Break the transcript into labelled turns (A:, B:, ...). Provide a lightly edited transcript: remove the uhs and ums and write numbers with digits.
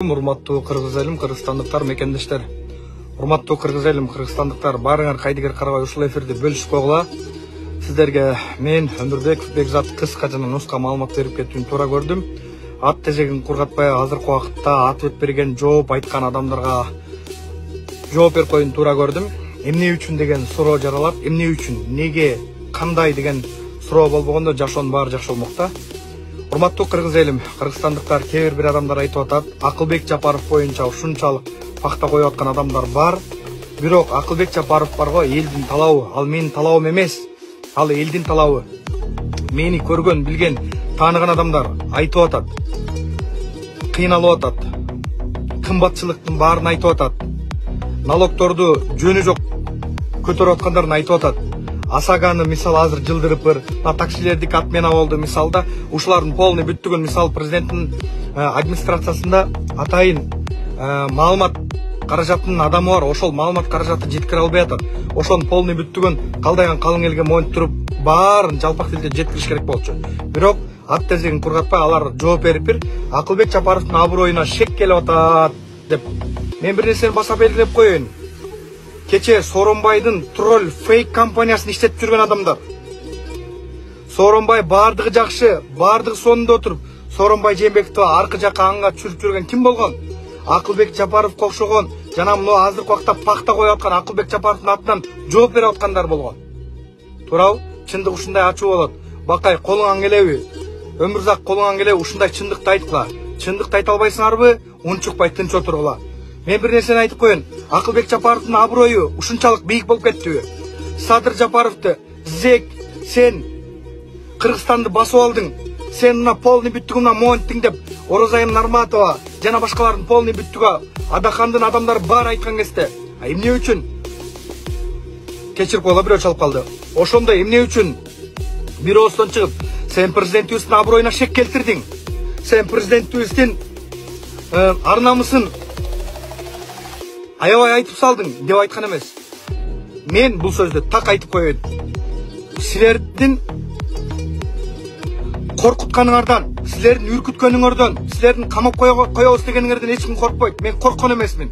A: Урматтуу кыргыз элим, кыргызстандыктар, мекендештер. Урматтуу кыргыз элим, кыргызстандыктар, баарыңар кайдыгер карабай ушул эфирди бөлүшүп койгула. Сиздерге мен Өмүрбеков Бекзат кыска жана нуска маалымат берип кетүүнү туура көрдүм. Ат тезегин кургатпай азыркы убакытта атып берген жооп айткан адамдарга жооп берип коюуну туура көрдүм. Эмне үчүн деген суроо жаралат, эмне үчүн, неге, кандай деген суроо болбогондо жашоонун баары жакшы болмок да. Урматтуу кыргыз элим, кыргызстандыктар, кээ бир адамдар айтып атат, Акылбек Жапаров боюнча ушунчалык пакта коюп аткан адамдар бар. Бирок Акылбек Жапаров барго элдин талабы, ал менин талабым эмес. Ал элдин талабы. Мени көргөн, билген, тааныган адамдар айтып атат. Кыйналып атат. Кымбатчылыктын баарын айтып атат. Налогторду жөнү жок көтөрүп аткандарын айтып атат. Асаганы мисал азыр жылдырып таксилердики отмена болду мисалда, ушулардын полный бүттүгүн мисал президенттин администрациясында атайын маалымат каражатынын адамы бар, ошол маалымат каражаты жеткире албай атат. Ошонун полный бүттүгүн калдайган калың элге моюнтуруп баарын жалпак тилде жеткириш керек болчу. Бирок ат тезегин кургатпай алар жооп берип Акылбек Жапаровдун аброюна шек келип атат деп. Мен бир нерсени баса белгилеп коеюн. Кече Сооронбайдын тролль фейк компаниясын иштетип жүргөн адамдар. Сооронбай баардыгы жакшы, баардыгы сонунда отуруп, Сооронбай Жээнбековду аркы жакка аңга чүрүп жүргөн ким болгон? Акылбек Жапаровго окшогон, жана мына азыркы убакта пакта коюп аткан Акылбек Жапаровдун атынан жооп берип аткандар болгон. Туурабы? Чындык ушундай ачуу болот. Бакай, колуңан келеби? Өмүрзак, колуңан келеби? Ушундай чындыкты айткыла. Чындыкты айта албайсыңарбы? Унчукпай тынч отургула. Мен бир нерсени айтып коеюн. Акылбек Жапаровдун аброю ушунчалык бийик болуп кеттиби? Садыр Жапаровду зек, сен Кыргызстанды басып алдың. Сен мына полный бүттүгүнөн монттиң деп Орозайым Нарматова жана башкалардын полный бүттүгү Адахандын адамдары бар айткан кезде, эмне үчүн? Кечирип койгула, бирөө чалып калды. Ошондо эмне үчүн бир оостон чыгып, сен президентибиздин аброюна шек келтирдиң. Сен президентибиздин ар намысын аябай айтып салдың деп айткан эмес. Мен бул сөздү так айтып коеюн. Силердин коркутканыңардан, силердин үркүткөнүңөрдөн, силердин камап коебуз дегениңерден эч ким коркпойт. Мен корккон эмесмин.